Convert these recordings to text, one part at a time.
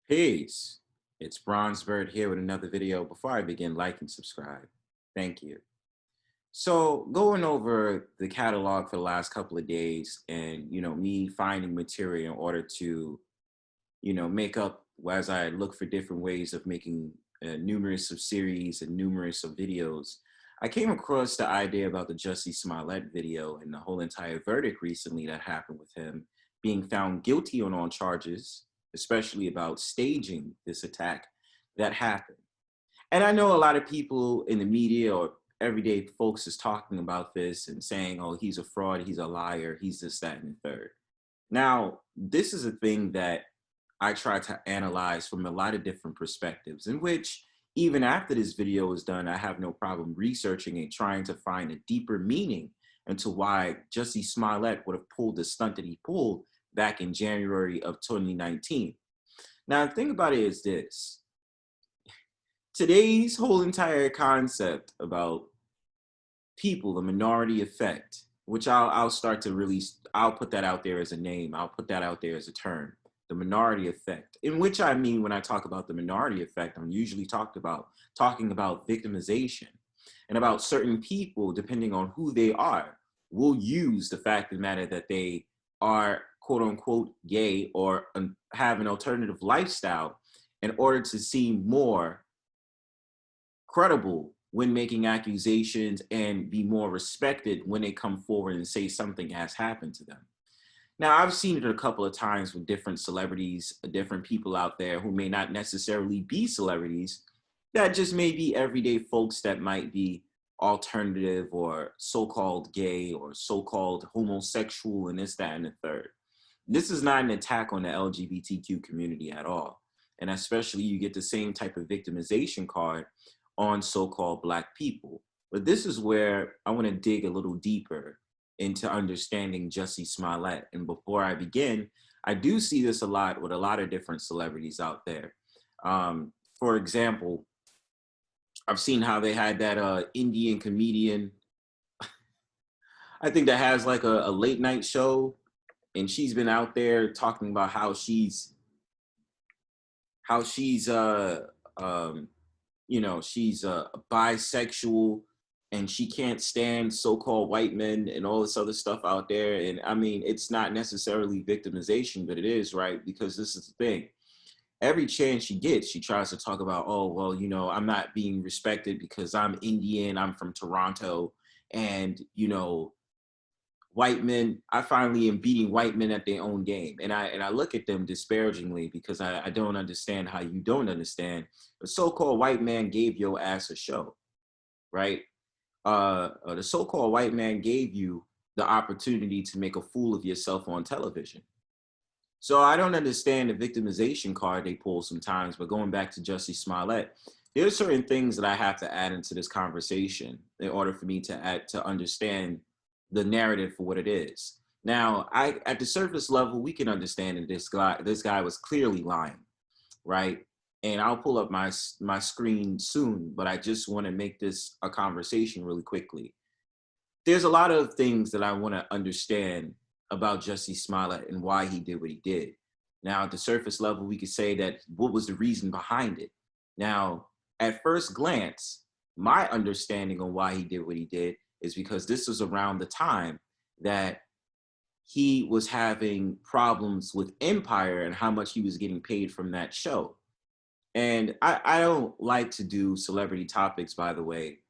Peace. It's Bronzebird here with another video. Before I begin, like and subscribe. Thank you. So going over the catalog for the last couple of days and, me finding material in order to, make up as I look for different ways of making numerous of series and numerous of videos, I came across the idea about the Jussie Smollett video and the whole entire verdict recently that happened with him being found guilty on all charges, especially about staging this attack that happened. And I know a lot of people in the media or everyday folks is talking about this and saying, oh, he's a fraud, he's a liar, he's this, that, and the third. Now, this is a thing that I try to analyze from a lot of different perspectives, in which even after this video is done, I have no problem researching and trying to find a deeper meaning into why Jussie Smollett would have pulled the stunt that he pulled back in January of 2019. Now, the thing about it is this. Today's whole entire concept about people, the minority effect, which I'll start to release, I'll put that out there as a name, I'll put that out there as a term, the minority effect, in which I mean when I talk about the minority effect, I'm usually talking about victimization and about certain people, depending on who they are, will use the fact of the matter that they are quote unquote gay or have an alternative lifestyle in order to seem more credible when making accusations and be more respected when they come forward and say something has happened to them. Now, I've seen it a couple of times with different celebrities, different people out there who may not necessarily be celebrities, that just may be everyday folks that might be alternative or so-called gay or so-called homosexual and this, that, and the third. This is not an attack on the LGBTQ community at all. And especially you get the same type of victimization card on so-called Black people. But this is where I want to dig a little deeper into understanding Jussie Smollett. And before I begin, I do see this a lot with a lot of different celebrities out there. For example, I've seen how they had that Indian comedian, I think that has like a late night show, and she's been out there talking about how she's she's bisexual and she can't stand so-called white men and all this other stuff out there. And I mean, it's not necessarily victimization, but it is, right? Because this is the thing. Every chance she gets, she tries to talk about, oh, well, I'm not being respected because I'm Indian, I'm from Toronto, and, white men, I finally am beating white men at their own game. And I look at them disparagingly because I don't understand how you don't understand. The so-called white man gave your ass a show, right? The so-called white man gave you the opportunity to make a fool of yourself on television. So I don't understand the victimization card they pull sometimes, but going back to Jussie Smollett, there are certain things that I have to add into this conversation in order for me to understand the narrative for what it is. Now, at the surface level, we can understand that this guy was clearly lying, right? And I'll pull up my screen soon, but I just want to make this a conversation really quickly. There's a lot of things that I want to understand about Jussie Smollett and why he did what he did. Now, at the surface level, we could say that what was the reason behind it? Now, at first glance, my understanding on why he did what he did is because this was around the time that he was having problems with Empire and how much he was getting paid from that show. And I don't like to do celebrity topics, by the way,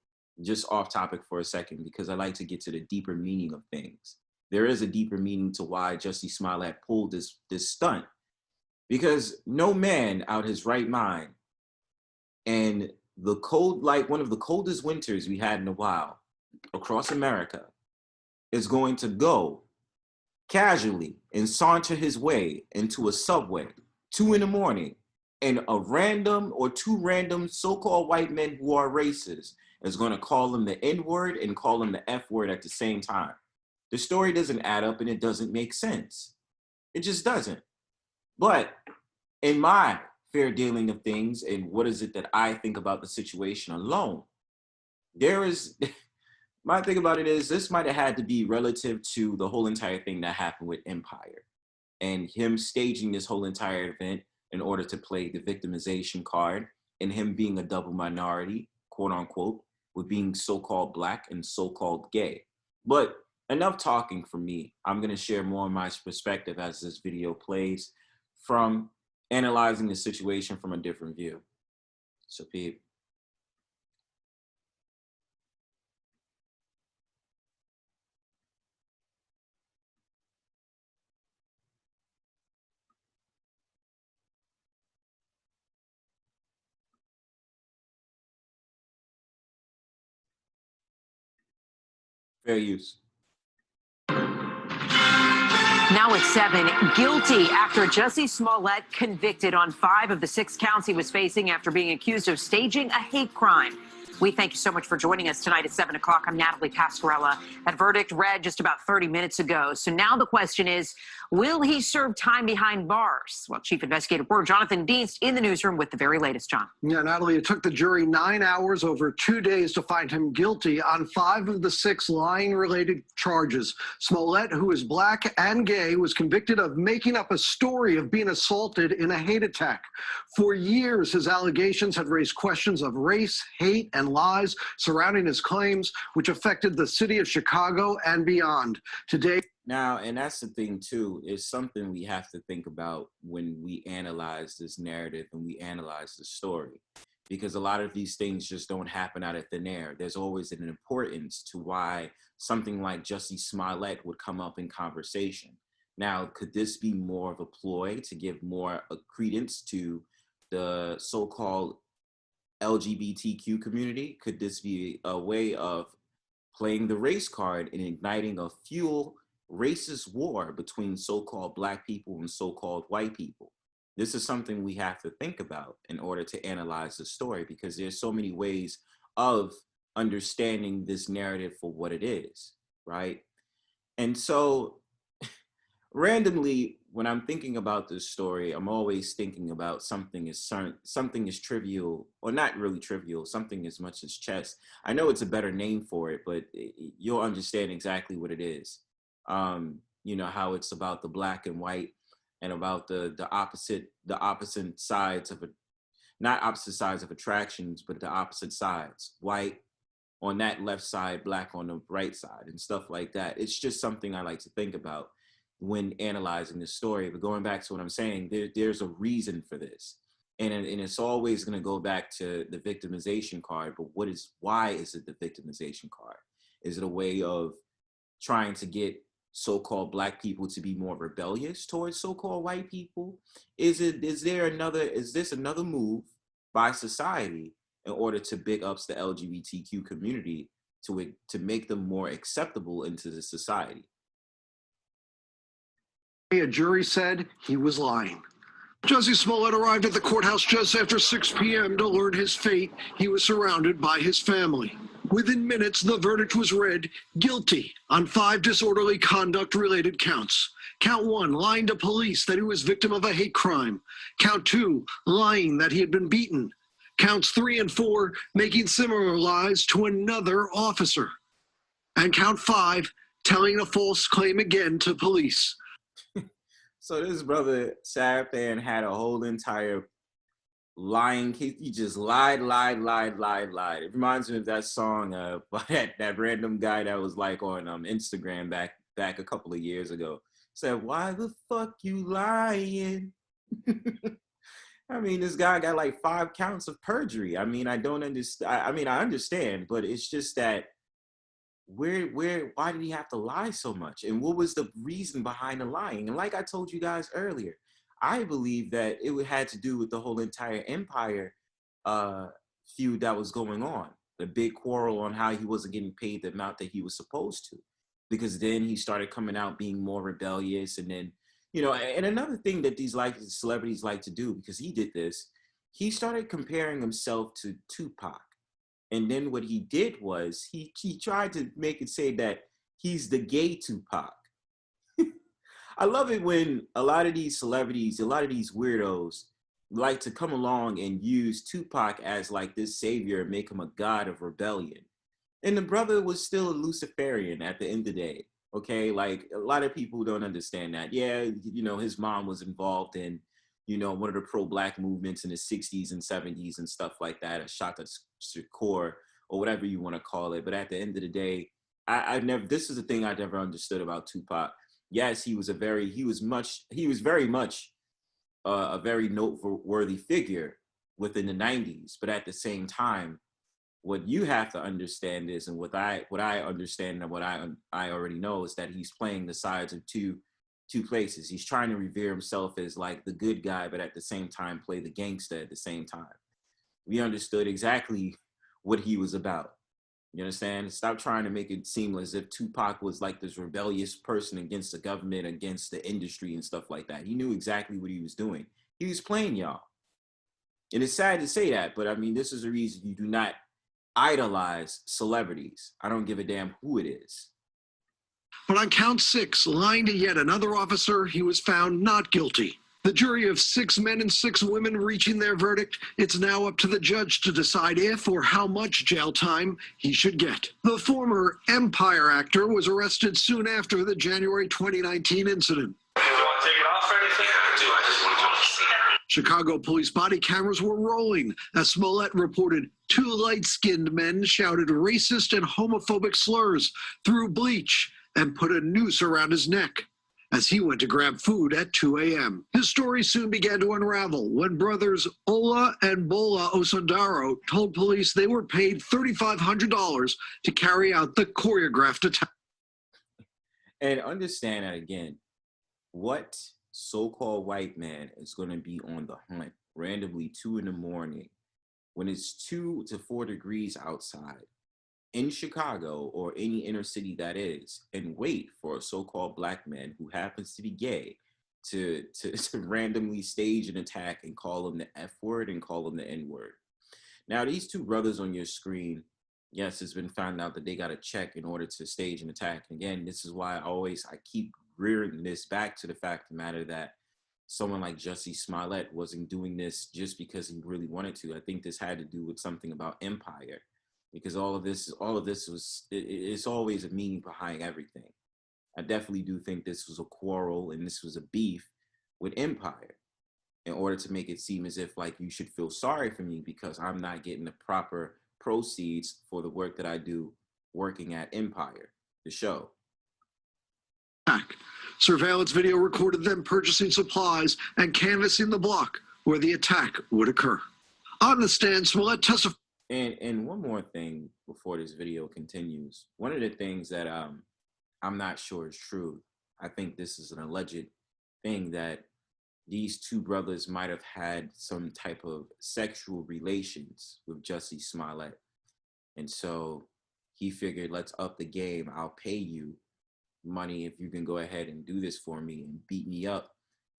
just off topic for a second, because I like to get to the deeper meaning of things. There is a deeper meaning to why Jussie Smollett pulled this stunt, because no man out his right mind, and the cold, like one of the coldest winters we had in a while across America, is going to go casually and saunter his way into a subway, 2 a.m, and a random or two random so-called white men who are racist is going to call him the N-word and call him the F-word at the same time. The story doesn't add up and it doesn't make sense. It just doesn't. But in my fair dealing of things and what is it that I think about the situation alone, there is, my thing about it is this might have had to be relative to the whole entire thing that happened with Empire and him staging this whole entire event in order to play the victimization card, and him being a double minority, quote unquote, with being so-called Black and so-called gay. But enough talking from me. I'm going to share more of my perspective as this video plays from analyzing the situation from a different view. So, Pete. Fair use. Now at 7, guilty after Jussie Smollet convicted on 5 of the 6 counts he was facing after being accused of staging a hate crime. We thank you so much for joining us tonight at 7 o'clock. I'm Natalie Pasquarella. That verdict read just about 30 minutes ago. So now the question is, will he serve time behind bars? Well, Chief Investigative Reporter Jonathan Dienst in the newsroom with the very latest, John. Yeah, Natalie, it took the jury 9 hours over 2 days to find him guilty on 5 of the 6 lying-related charges. Smollett, who is Black and gay, was convicted of making up a story of being assaulted in a hate attack. For years, his allegations had raised questions of race, hate, and lies surrounding his claims, which affected the city of Chicago and beyond. Today, now, and that's the thing too, is something we have to think about when we analyze this narrative and we analyze the story, because a lot of these things just don't happen out of thin air. There's always an importance to why something like Jussie Smollet would come up in conversation. Now, could this be more of a ploy to give more credence to the so-called LGBTQ community? Could this be a way of playing the race card and igniting a fuel racist war between so-called Black people and so-called white people? This is something we have to think about in order to analyze the story, because there's so many ways of understanding this narrative for what it is, right? And so randomly, when I'm thinking about this story, I'm always thinking about something as trivial, or not really trivial, something as much as chess. I know it's a better name for it, but you'll understand exactly what it is. You know, how it's about the Black and white, and about the opposite sides of not opposite sides of attractions, but the opposite sides. White on that left side, Black on the right side, and stuff like that. It's just something I like to think about when analyzing the story. But going back to what I'm saying, there's a reason for this. And it's always going to go back to the victimization card. But why is it the victimization card? Is it a way of trying to get so-called Black people to be more rebellious towards so-called white people? Is this another move by society in order to big ups the LGBTQ community to make them more acceptable into the society? a jury said he was lying. Jussie Smollet arrived at the courthouse just after 6 p.m. to learn his fate. He was surrounded by his family. Within minutes, the verdict was read guilty on 5 disorderly conduct-related counts. Count 1, lying to police that he was victim of a hate crime. Count 2, lying that he had been beaten. Counts 3 and 4, making similar lies to another officer. And count 5, telling a false claim again to police. So this brother sat there and had a whole entire lying case. He just lied. It reminds me of that song by that random guy that was like on Instagram back a couple of years ago. Said, "Why the fuck you lying?" I mean, this guy got like 5 counts of perjury. I mean, I don't understand. I mean, I understand, but it's just that why did he have to lie so much? And what was the reason behind the lying? And like I told you guys earlier, I believe that it had to do with the whole entire empire feud that was going on. The big quarrel on how he wasn't getting paid the amount that he was supposed to. Because then he started coming out being more rebellious. And then, you know, and another thing that these celebrities like to do, because he did this, he started comparing himself to Tupac. And then what he did was he tried to make it say that he's the gay Tupac. I love it when a lot of these celebrities, a lot of these weirdos like to come along and use Tupac as like this savior and make him a god of rebellion. And the brother was still a Luciferian at the end of the day, okay? Like, a lot of people don't understand that. Yeah, you know, his mom was involved in, one of the pro-black movements in the 60s and 70s and stuff like that, a Shaka Shakur or whatever you want to call it. But at the end of the day, I've never, this is the thing I never understood about Tupac. Yes, he was very much a very noteworthy figure within the 90s. But at the same time, what you have to understand is, and what I understand and what I already know is that he's playing the sides of two places. He's trying to revere himself as like the good guy, but at the same time play the gangster at the same time. We understood exactly what he was about. You understand? Stop trying to make it seem as if Tupac was like this rebellious person against the government, against the industry and stuff like that. He knew exactly what he was doing. He was playing y'all. And it's sad to say that, but I mean, this is the reason you do not idolize celebrities. I don't give a damn who it is. But on count 6, lying to yet another officer, he was found not guilty. The jury of 6 men and 6 women reaching their verdict, it's now up to the judge to decide if or how much jail time he should get. The former Empire actor was arrested soon after the January 2019 incident. Do you want to take it off or anything? I just want to see that. Chicago police body cameras were rolling as Smollett reported 2 light-skinned men shouted racist and homophobic slurs, threw bleach, and put a noose around his neck as he went to grab food at 2 a.m. His story soon began to unravel when brothers Ola and Bola Osundaro told police they were paid $3,500 to carry out the choreographed attack. And understand that again, what so-called white man is going to be on the hunt randomly 2 in the morning when it's 2 to 4 degrees outside in Chicago or any inner city that is, and wait for a so-called black man who happens to be gay to randomly stage an attack and call him the F word and call him the N word. Now, these 2 brothers on your screen, yes, it's been found out that they got a check in order to stage an attack. And again, this is why I keep rearing this back to the fact of the matter that someone like Jussie Smollet wasn't doing this just because he really wanted to. I think this had to do with something about empire. Because all of this was, it's always a meaning behind everything. I definitely do think this was a quarrel and this was a beef with Empire in order to make it seem as if like you should feel sorry for me because I'm not getting the proper proceeds for the work that I do working at Empire, the show. Surveillance video recorded them purchasing supplies and canvassing the block where the attack would occur. On the stand, Smollett testified. And one more thing before this video continues. One of the things that I'm not sure is true. I think this is an alleged thing that these 2 brothers might have had some type of sexual relations with Jussie Smollett. And so he figured, let's up the game. I'll pay you money if you can go ahead and do this for me and beat me up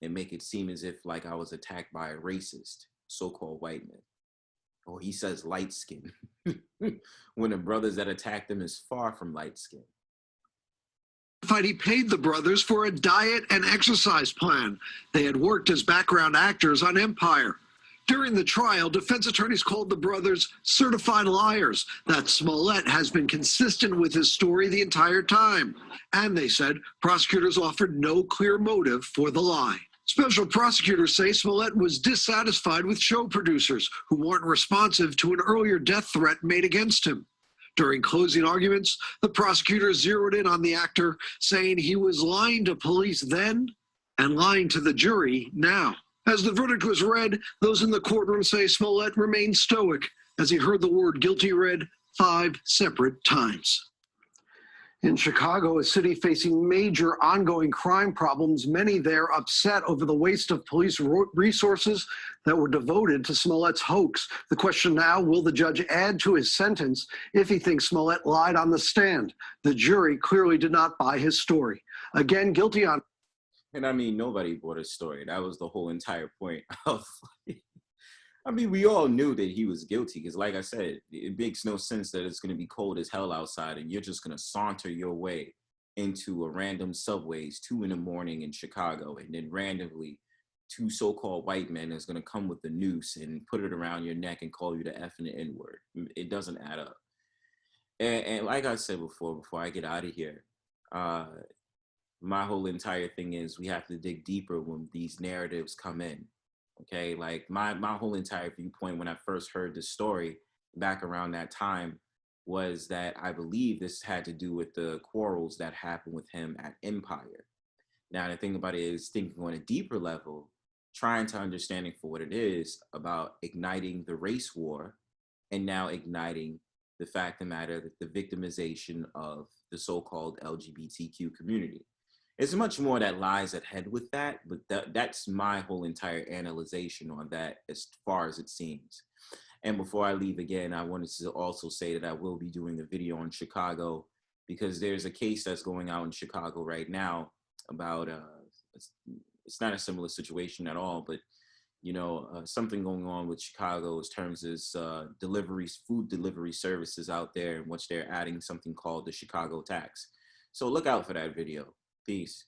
and make it seem as if like I was attacked by a racist, so-called white man. Or he says light skin, when the brothers that attacked him is far from light skin. He paid the brothers for a diet and exercise plan. They had worked as background actors on Empire. During the trial, defense attorneys called the brothers certified liars, that Smollett has been consistent with his story the entire time. And they said prosecutors offered no clear motive for the lie. Special prosecutors say Smollett was dissatisfied with show producers who weren't responsive to an earlier death threat made against him. During closing arguments, the prosecutor zeroed in on the actor, saying he was lying to police then and lying to the jury now. As the verdict was read, those in the courtroom say Smollett remained stoic as he heard the word guilty read 5 separate times. In Chicago, a city facing major ongoing crime problems, many there upset over the waste of police resources that were devoted to Smollett's hoax. The question now, will the judge add to his sentence if he thinks Smollett lied on the stand? The jury clearly did not buy his story. Again, guilty on... And I mean, nobody bought his story. That was the whole entire point of... I mean, we all knew that he was guilty because, like I said, it makes no sense that it's going to be cold as hell outside and you're just going to saunter your way into a random Subways 2 in the morning in Chicago, and then randomly 2 so-called white men is going to come with a noose and put it around your neck and call you the F and the N word. It doesn't add up. And like I said before I get out of here, my whole entire thing is we have to dig deeper when these narratives come in. Okay, like my whole entire viewpoint when I first heard this story back around that time was that I believe this had to do with the quarrels that happened with him at Empire. Now the thing about it is thinking on a deeper level, trying to understanding for what it is about igniting the race war and now igniting the fact of the matter that the victimization of the so-called LGBTQ community. It's much more that lies ahead with that, but that's my whole entire analyzation on that as far as it seems. And before I leave again, I wanted to also say that I will be doing a video on Chicago because there's a case that's going out in Chicago right now about it's, it's not a similar situation at all, but something going on with Chicago in terms of deliveries, food delivery services out there, in which they're adding something called the Chicago tax. So look out for that video. Peace.